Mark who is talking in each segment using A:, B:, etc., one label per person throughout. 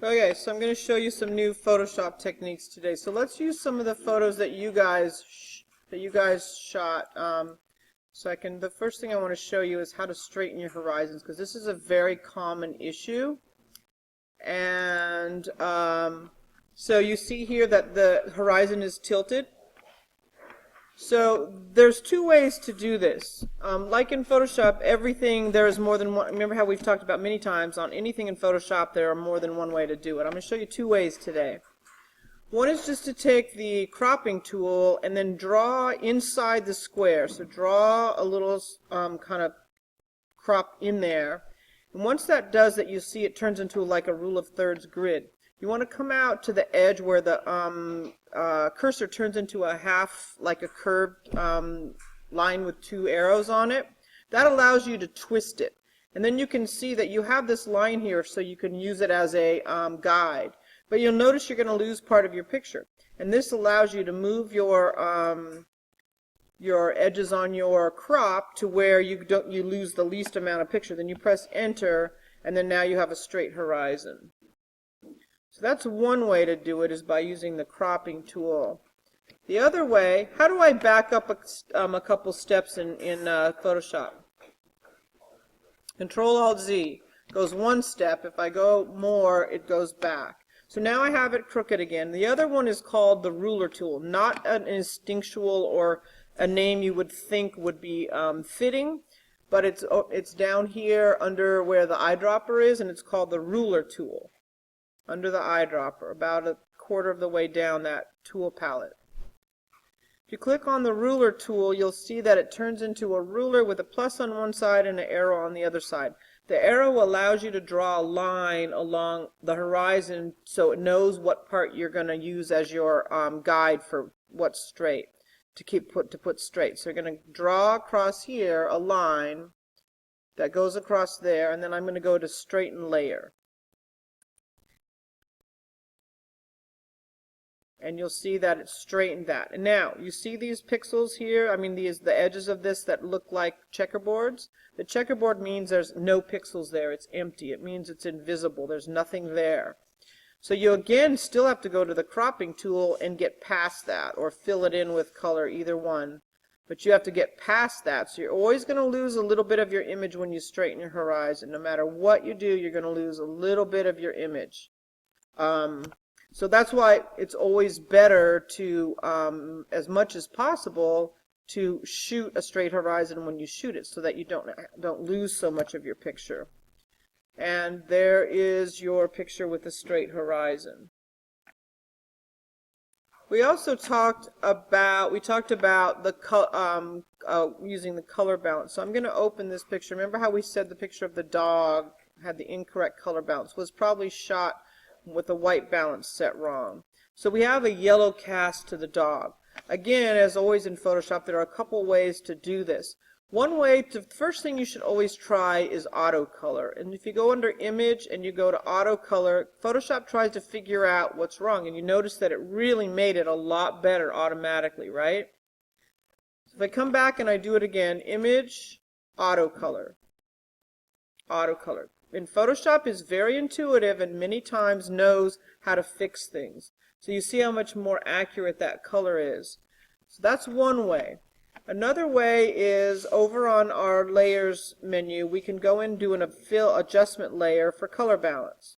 A: Okay, so I'm going to show you some new Photoshop techniques today. So let's use some of the photos that you guys shot. The first thing I want to show you is how to straighten your horizons, because this is a very common issue. And so you see here that the horizon is tilted. So there's two ways to do this. Like in Photoshop, everything, there is more than one. Remember how we've talked about many times, on anything in Photoshop there are more than one way to do it. I'm going to show you two ways today. One is just to take the cropping tool and then draw inside the square. So draw a little kind of crop in there. And once that does that, you see it turns into like a rule of thirds grid. You want to come out to the edge where the cursor turns into a half, like a curved line with two arrows on it. That allows you to twist it. And then you can see that you have this line here, so you can use it as a guide. But you'll notice you're going to lose part of your picture. And this allows you to move your edges on your crop to where you lose the least amount of picture. Then you press enter, and then now you have a straight horizon. So that's one way to do it, is by using the cropping tool. The other way, how do I back up a couple steps in Photoshop? Control-Alt-Z goes one step. If I go more, it goes back. So now I have it crooked again. The other one is called the ruler tool, not an instinctual or a name you would think would be fitting, but it's down here under where the eyedropper is, and it's called the ruler tool. Under the eyedropper, about a quarter of the way down that tool palette. If you click on the ruler tool, you'll see that it turns into a ruler with a plus on one side and an arrow on the other side. The arrow allows you to draw a line along the horizon so it knows what part you're going to use as your guide for what's straight, to put straight. So you're going to draw across here a line that goes across there, and then I'm going to go to straighten layer. And you'll see that it's straightened that. And now, you see these pixels here? I mean, the edges of this that look like checkerboards? The checkerboard means there's no pixels there. It's empty. It means it's invisible. There's nothing there. So you again still have to go to the cropping tool and get past that, or fill it in with color, either one. But you have to get past that. So you're always going to lose a little bit of your image when you straighten your horizon. No matter what you do, you're going to lose a little bit of your image. So that's why it's always better to, as much as possible, to shoot a straight horizon when you shoot it, so that you don't lose so much of your picture. And there is your picture with a straight horizon. We also talked about the using the color balance. So I'm going to open this picture. Remember how we said the picture of the dog had the incorrect color balance? Was probably shot with the white balance set wrong. So we have a yellow cast to the dog. Again, as always in Photoshop, there are a couple ways to do this. One way, the first thing you should always try is auto color. And if you go under image and you go to auto color, Photoshop tries to figure out what's wrong, and you notice that it really made it a lot better automatically, right? So if I come back and I do it again, image, auto color. Auto color. In Photoshop is very intuitive and many times knows how to fix things. So you see how much more accurate that color is. So that's one way. Another way is over on our layers menu, we can go in and do an fill adjustment layer for color balance.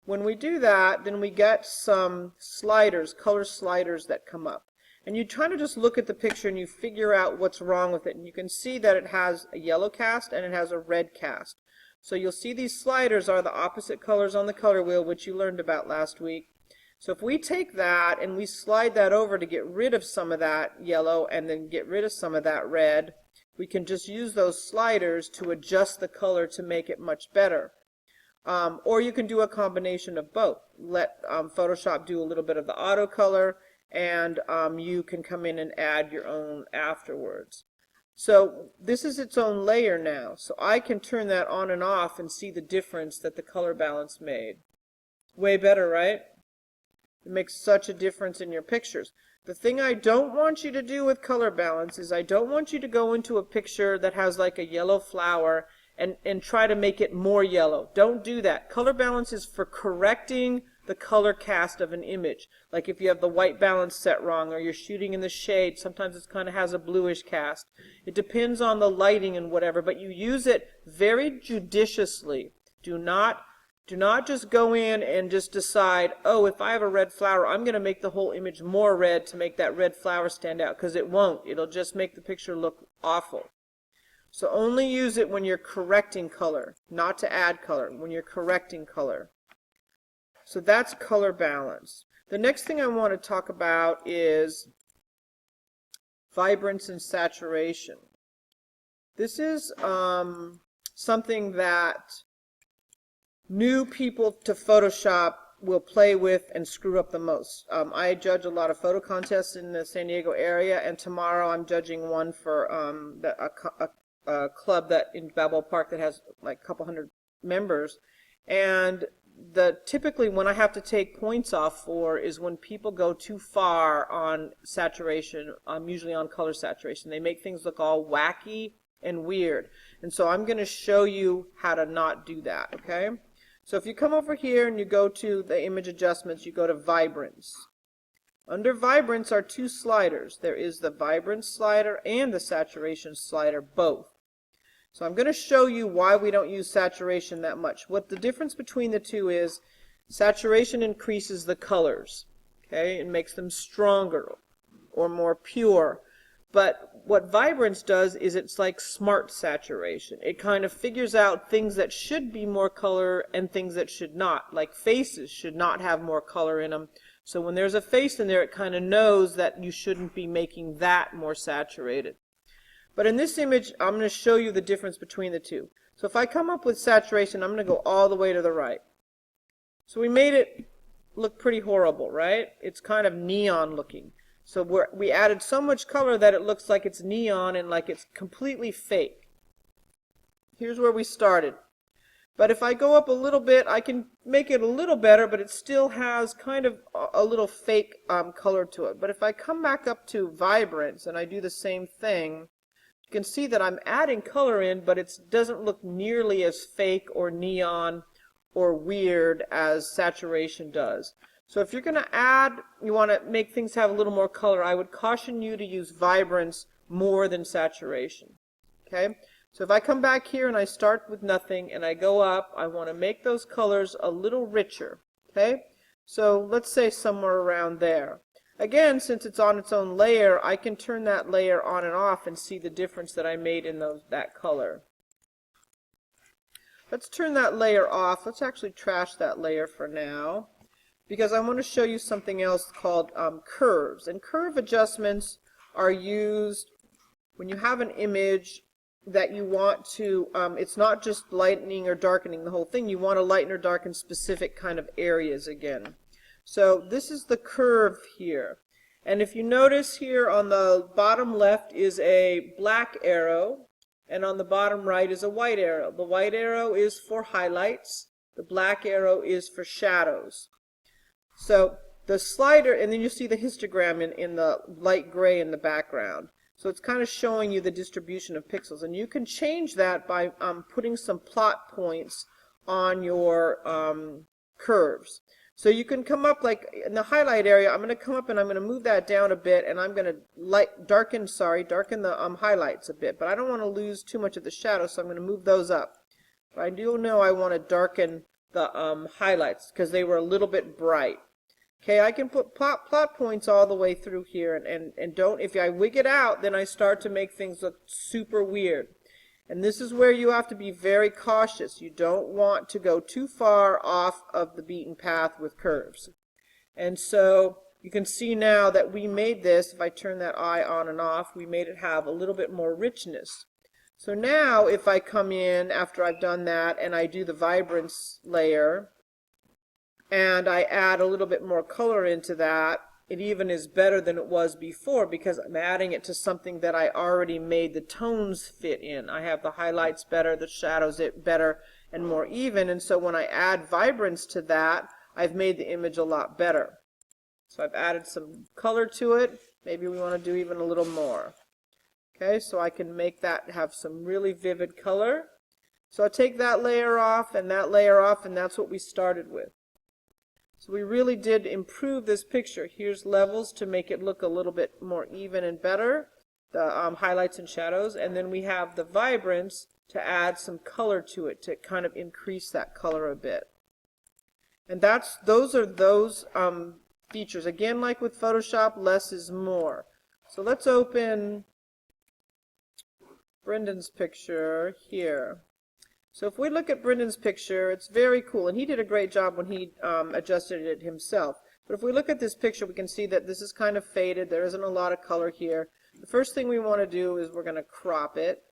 A: When we do that, then we get some sliders, color sliders that come up. And you try to just look at the picture and you figure out what's wrong with it. And you can see that it has a yellow cast and it has a red cast. So you'll see these sliders are the opposite colors on the color wheel, which you learned about last week. So if we take that and we slide that over to get rid of some of that yellow and then get rid of some of that red, we can just use those sliders to adjust the color to make it much better. Or you can do a combination of both. Let Photoshop do a little bit of the auto color, and you can come in and add your own afterwards. So this is its own layer now. So I can turn that on and off and see the difference that the color balance made. Way better, right? It makes such a difference in your pictures. The thing I don't want you to do with color balance is I don't want you to go into a picture that has like a yellow flower and try to make it more yellow. Don't do that. Color balance is for correcting the color cast of an image. Like if you have the white balance set wrong or you're shooting in the shade, sometimes it kind of has a bluish cast. It depends on the lighting and whatever, but you use it very judiciously. Do not just go in and just decide, oh, if I have a red flower, I'm going to make the whole image more red to make that red flower stand out, because it won't. It'll just make the picture look awful. So only use it when you're correcting color, not to add color, when you're correcting color. So that's color balance. The next thing I want to talk about is vibrance and saturation. This is something that new people to Photoshop will play with and screw up the most. I judge a lot of photo contests in the San Diego area, and tomorrow I'm judging one for a club that in Balboa Park that has like a couple hundred members. And typically when I have to take points off for is when people go too far on saturation. Usually on color saturation. They make things look all wacky and weird. And so I'm going to show you how to not do that, okay? So if you come over here and you go to the image adjustments, you go to vibrance. Under vibrance are two sliders. There is the vibrance slider and the saturation slider, both. So I'm going to show you why we don't use saturation that much. What the difference between the two is, saturation increases the colors, okay? It makes them stronger or more pure. But what vibrance does is it's like smart saturation. It kind of figures out things that should be more color and things that should not. Like faces should not have more color in them. So when there's a face in there, it kind of knows that you shouldn't be making that more saturated. But in this image, I'm going to show you the difference between the two. So if I come up with saturation, I'm going to go all the way to the right. So we made it look pretty horrible, right? It's kind of neon looking. So we added so much color that it looks like it's neon and like it's completely fake. Here's where we started. But if I go up a little bit, I can make it a little better, but it still has kind of a little fake color to it. But if I come back up to vibrance and I do the same thing, you can see that I'm adding color in, but it doesn't look nearly as fake or neon or weird as saturation does. So if you're going to add, you want to make things have a little more color, I would caution you to use vibrance more than saturation. Okay? So if I come back here and I start with nothing and I go up, I want to make those colors a little richer. Okay? So let's say somewhere around there. Again, since it's on its own layer, I can turn that layer on and off and see the difference that I made in that color. Let's turn that layer off. Let's actually trash that layer for now, because I want to show you something else called curves. And curve adjustments are used when you have an image that you want to, it's not just lightening or darkening the whole thing. You want to lighten or darken specific kind of areas again. So this is the curve here. And if you notice here on the bottom left is a black arrow, and on the bottom right is a white arrow. The white arrow is for highlights. The black arrow is for shadows. So the slider, and then you see the histogram in the light gray in the background. So it's kind of showing you the distribution of pixels. And you can change that by putting some plot points on your curves. So you can come up, like in the highlight area, I'm going to come up and I'm going to move that down a bit, and I'm going to darken the highlights a bit. But I don't want to lose too much of the shadow, so I'm going to move those up. But I do know I want to darken the highlights because they were a little bit bright. Okay, I can put plot points all the way through here, and don't, if I wig it out, then I start to make things look super weird. And this is where you have to be very cautious. You don't want to go too far off of the beaten path with curves. And so you can see now that we made this, if I turn that eye on and off, we made it have a little bit more richness. So now if I come in after I've done that and I do the vibrance layer and I add a little bit more color into that, it even is better than it was before because I'm adding it to something that I already made the tones fit in. I have the highlights better, the shadows better, and more even. And so when I add vibrance to that, I've made the image a lot better. So I've added some color to it. Maybe we want to do even a little more. Okay, so I can make that have some really vivid color. So I take that layer off and that layer off, and that's what we started with. So we really did improve this picture. Here's levels to make it look a little bit more even and better, the highlights and shadows, and then we have the vibrance to add some color to it, to kind of increase that color a bit. And those are those features. Again, like with Photoshop, less is more. So let's open Brendan's picture here. So if we look at Brendan's picture, it's very cool, and he did a great job when he adjusted it himself. But if we look at this picture, we can see that this is kind of faded. There isn't a lot of color here. The first thing we want to do is we're going to crop it.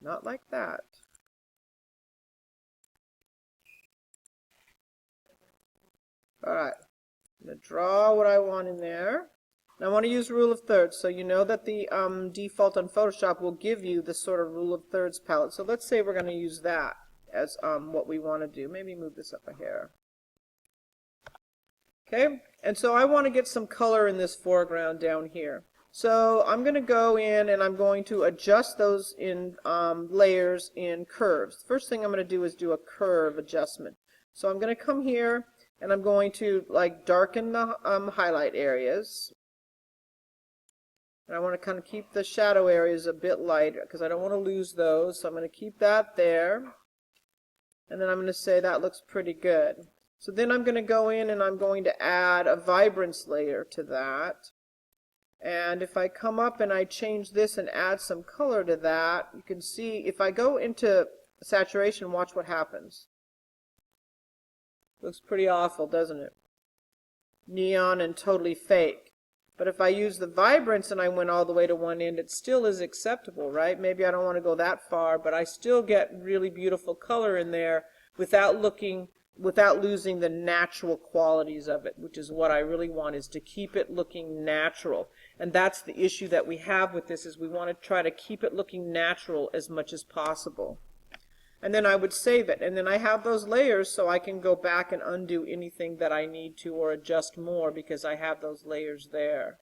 A: Not like that. Alright, I'm going to draw what I want in there. And I want to use rule of thirds, so you know that the default on Photoshop will give you this sort of rule of thirds palette. So let's say we're going to use that as what we want to do. Maybe move this up a hair. Okay, and so I want to get some color in this foreground down here. So I'm going to go in and I'm going to adjust those in layers in curves. First thing I'm going to do is do a curve adjustment. So I'm going to come here and I'm going to darken the highlight areas. And I want to kind of keep the shadow areas a bit lighter because I don't want to lose those. So I'm going to keep that there. And then I'm going to say that looks pretty good. So then I'm going to go in and I'm going to add a vibrance layer to that. And if I come up and I change this and add some color to that, you can see if I go into saturation, watch what happens. Looks pretty awful, doesn't it? Neon and totally fake. But if I use the vibrance and I went all the way to one end, it still is acceptable, right? Maybe I don't want to go that far, but I still get really beautiful color in there without losing the natural qualities of it, which is what I really want, is to keep it looking natural. And that's the issue that we have with this, is we want to try to keep it looking natural as much as possible. And then I would save it, and then I have those layers so I can go back and undo anything that I need to or adjust more because I have those layers there.